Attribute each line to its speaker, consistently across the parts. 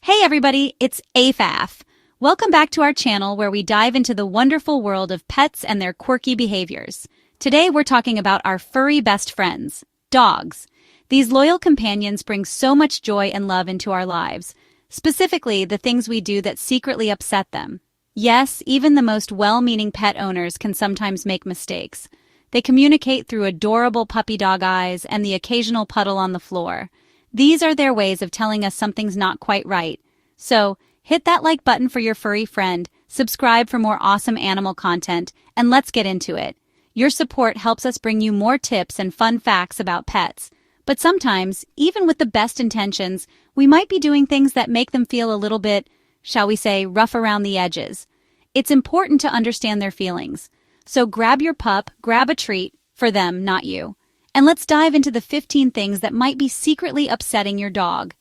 Speaker 1: Hey everybody, it's AFAF. Welcome back to our channel where we dive into the wonderful world of pets and their quirky behaviors. Today we're talking about our furry best friends, dogs. These loyal companions bring so much joy and love into our lives, specifically the things we do that secretly upset them. Yes, even the most well-meaning pet owners can sometimes make mistakes. They communicate through adorable puppy dog eyes and the occasional puddle on the floor. These are their ways of telling us something's not quite right. So, hit that like button for your furry friend, subscribe for more awesome animal content, and let's get into it. Your support helps us bring you more tips and fun facts about pets. But sometimes, even with the best intentions, we might be doing things that make them feel a little bit, shall we say, rough around the edges. It's important to understand their feelings. So grab your pup, grab a treat, for them, not you. And let's dive into the 15 things that might be secretly upsetting your dog.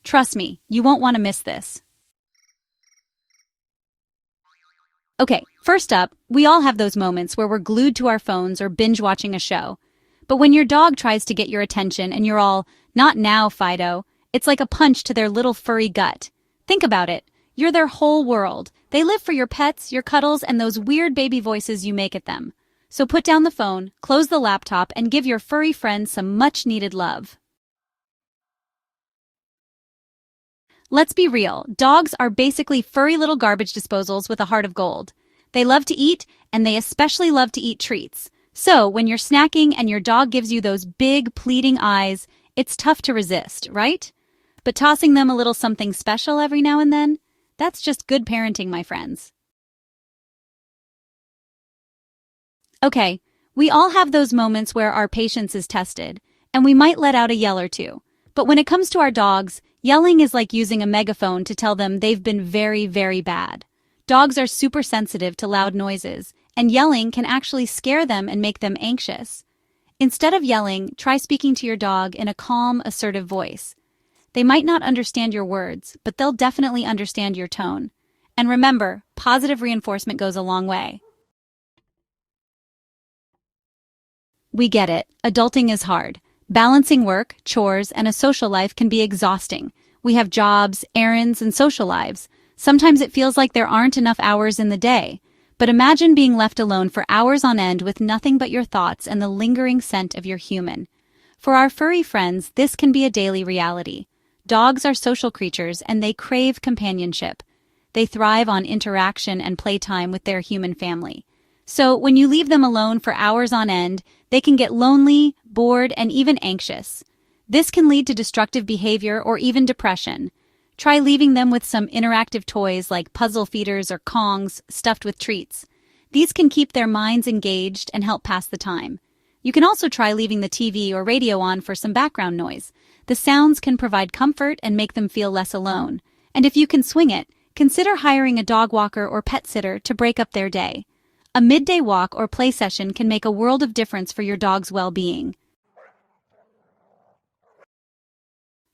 Speaker 1: Trust me, you won't want to miss this. Okay, first up, we all have those moments where we're glued to our phones or binge watching a show. But when your dog tries to get your attention and you're all, "Not now, Fido," it's like a punch to their little furry gut. Think about it. You're their whole world. They live for your pets, your cuddles, and those weird baby voices you make at them. So put down the phone, close the laptop, and give your furry friend some much-needed love. Let's be real, dogs are basically furry little garbage disposals with a heart of gold. They love to eat, and they especially love to eat treats. So when you're snacking and your dog gives you those big, pleading eyes, it's tough to resist, right? But tossing them a little something special every now and then? That's just good parenting, my friends. Okay, we all have those moments where our patience is tested, and we might let out a yell or two. But when it comes to our dogs, yelling is like using a megaphone to tell them they've been very, very bad. Dogs are super sensitive to loud noises, and yelling can actually scare them and make them anxious. Instead of yelling, try speaking to your dog in a calm, assertive voice. They might not understand your words, but they'll definitely understand your tone. And remember, positive reinforcement goes a long way. We get it. Adulting is hard. Balancing work, chores, and a social life can be exhausting. We have jobs, errands, and social lives. Sometimes it feels like there aren't enough hours in the day. But imagine being left alone for hours on end with nothing but your thoughts and the lingering scent of your human. For our furry friends, this can be a daily reality. Dogs are social creatures and they crave companionship. They thrive on interaction and playtime with their human family. So when you leave them alone for hours on end, they can get lonely, bored, and even anxious. This can lead to destructive behavior or even depression. Try leaving them with some interactive toys like puzzle feeders or Kongs stuffed with treats. These can keep their minds engaged and help pass the time. You can also try leaving the TV or radio on for some background noise. The sounds can provide comfort and make them feel less alone. And if you can swing it, consider hiring a dog walker or pet sitter to break up their day. A midday walk or play session can make a world of difference for your dog's well-being.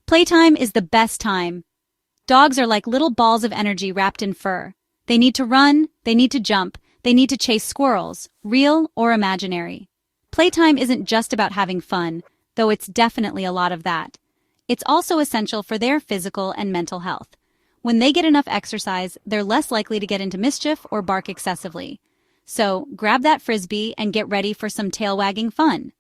Speaker 1: Playtime is the best time. Dogs are like little balls of energy wrapped in fur. They need to run, they need to jump, they need to chase squirrels, real or imaginary. Playtime isn't just about having fun, though it's definitely a lot of that. It's also essential for their physical and mental health. When they get enough exercise, they're less likely to get into mischief or bark excessively. So grab that frisbee and get ready for some tail-wagging fun.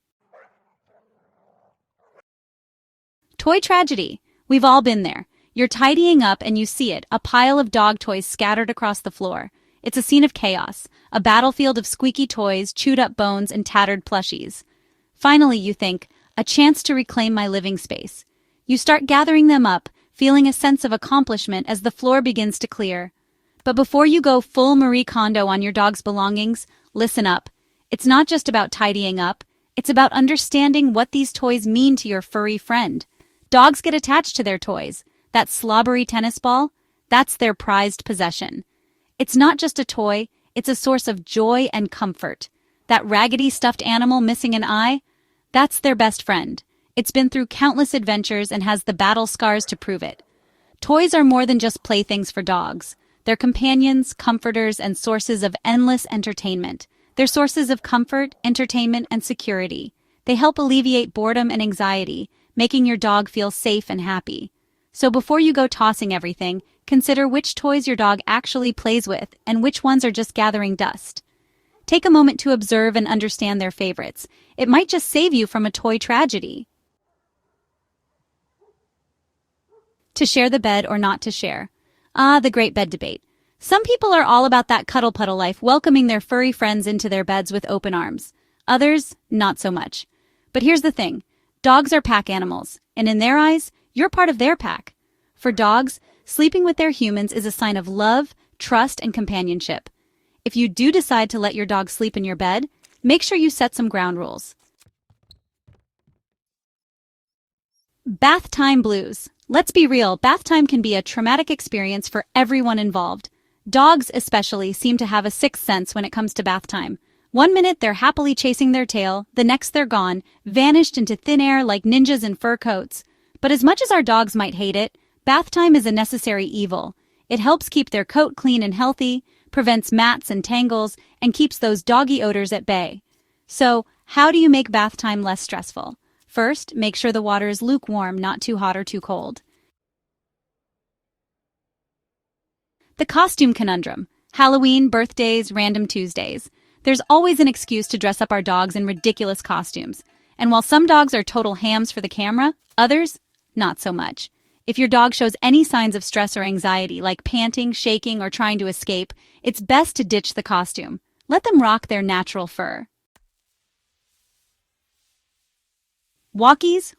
Speaker 1: Toy tragedy. We've all been there. You're tidying up and you see it, a pile of dog toys scattered across the floor. It's a scene of chaos, a battlefield of squeaky toys, chewed-up bones, and tattered plushies. Finally, you think, a chance to reclaim my living space. You start gathering them up, feeling a sense of accomplishment as the floor begins to clear. But before you go full Marie Kondo on your dog's belongings, listen up. It's not just about tidying up. It's about understanding what these toys mean to your furry friend. Dogs get attached to their toys. That slobbery tennis ball, that's their prized possession. It's not just a toy, it's a source of joy and comfort. That raggedy stuffed animal missing an eye, that's their best friend. It's been through countless adventures and has the battle scars to prove it. Toys are more than just playthings for dogs. They're companions, comforters, and sources of endless entertainment. They're sources of comfort, entertainment, and security. They help alleviate boredom and anxiety, making your dog feel safe and happy. So before you go tossing everything, consider which toys your dog actually plays with and which ones are just gathering dust. Take a moment to observe and understand their favorites. It might just save you from a toy tragedy. To share the bed or not to share. The great bed debate. Some people are all about that cuddle puddle life, welcoming their furry friends into their beds with open arms. Others, not so much. But here's the thing. Dogs are pack animals, and in their eyes, you're part of their pack. For dogs, sleeping with their humans is a sign of love, trust, and companionship. If you do decide to let your dog sleep in your bed, make sure you set some ground rules. Bath time blues. Let's be real, bath time can be a traumatic experience for everyone involved. Dogs especially seem to have a sixth sense when it comes to bath time. One minute they're happily chasing their tail, the next they're gone, vanished into thin air like ninjas in fur coats. But as much as our dogs might hate it, bath time is a necessary evil. It helps keep their coat clean and healthy, prevents mats and tangles, and keeps those doggy odors at bay. So, how do you make bath time less stressful? First, make sure the water is lukewarm, not too hot or too cold. The Costume Conundrum. Halloween, birthdays, random Tuesdays. There's always an excuse to dress up our dogs in ridiculous costumes. And while some dogs are total hams for the camera, others, not so much. If your dog shows any signs of stress or anxiety, like panting, shaking, or trying to escape, it's best to ditch the costume. Let them rock their natural fur. Walkies,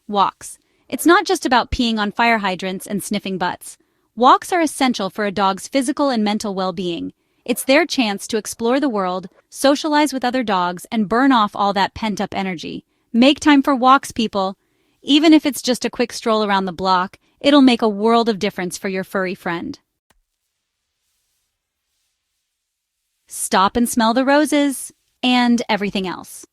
Speaker 1: walks. It's not just about peeing on fire hydrants and sniffing butts. Walks are essential for a dog's physical and mental well-being. It's their chance to explore the world, socialize with other dogs, and burn off all that pent-up energy. Make time for walks, people. Even if it's just a quick stroll around the block, it'll make a world of difference for your furry friend. Stop and smell the roses, and everything else.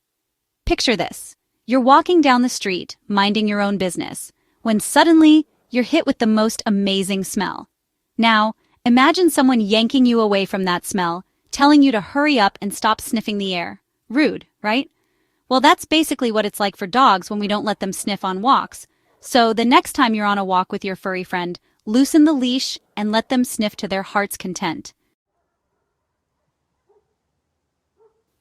Speaker 1: Picture this. You're walking down the street, minding your own business, when suddenly you're hit with the most amazing smell. Now, imagine someone yanking you away from that smell, telling you to hurry up and stop sniffing the air. Rude, right? Well, that's basically what it's like for dogs when we don't let them sniff on walks. So the next time you're on a walk with your furry friend, loosen the leash and let them sniff to their heart's content.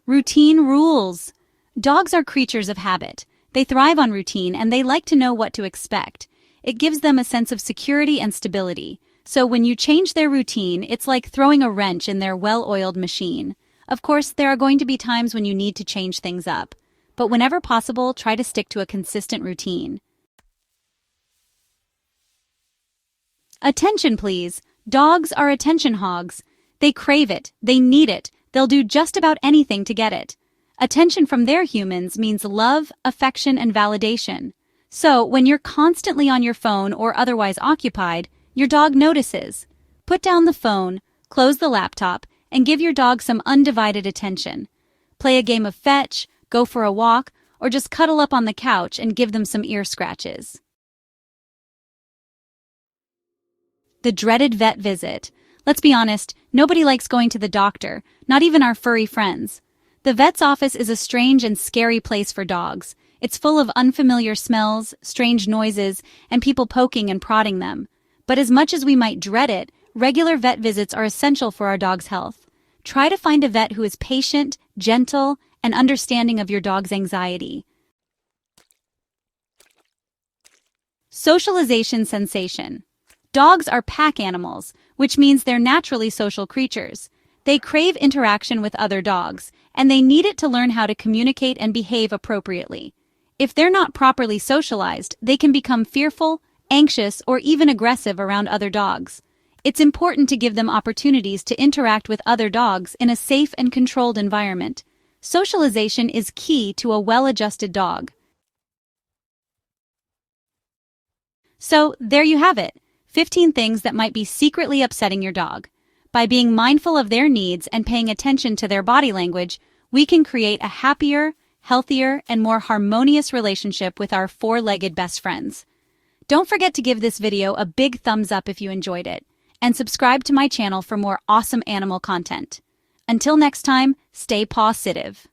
Speaker 1: Routine rules. Dogs are creatures of habit. They thrive on routine and they like to know what to expect. It gives them a sense of security and stability. So when you change their routine, it's like throwing a wrench in their well-oiled machine. Of course, there are going to be times when you need to change things up. But whenever possible, try to stick to a consistent routine. Attention, please. Dogs are attention hogs. They crave it. They need it. They'll do just about anything to get it. Attention from their humans means love, affection, and validation. So, when you're constantly on your phone or otherwise occupied, your dog notices. Put down the phone, close the laptop, and give your dog some undivided attention. Play a game of fetch, go for a walk, or just cuddle up on the couch and give them some ear scratches. The dreaded vet visit. Let's be honest, nobody likes going to the doctor, not even our furry friends. The vet's office is a strange and scary place for dogs. It's full of unfamiliar smells, strange noises, and people poking and prodding them. But as much as we might dread it, regular vet visits are essential for our dog's health. Try to find a vet who is patient, gentle, and understanding of your dog's anxiety. Socialization sensation. Dogs are pack animals, which means they're naturally social creatures. They crave interaction with other dogs, and they need it to learn how to communicate and behave appropriately. If they're not properly socialized, they can become fearful, anxious, or even aggressive around other dogs. It's important to give them opportunities to interact with other dogs in a safe and controlled environment. Socialization is key to a well-adjusted dog. So, there you have it. 15 things that might be secretly upsetting your dog. By being mindful of their needs and paying attention to their body language, we can create a happier, healthier, and more harmonious relationship with our four-legged best friends. Don't forget to give this video a big thumbs up if you enjoyed it, and subscribe to my channel for more awesome animal content. Until next time, stay positive.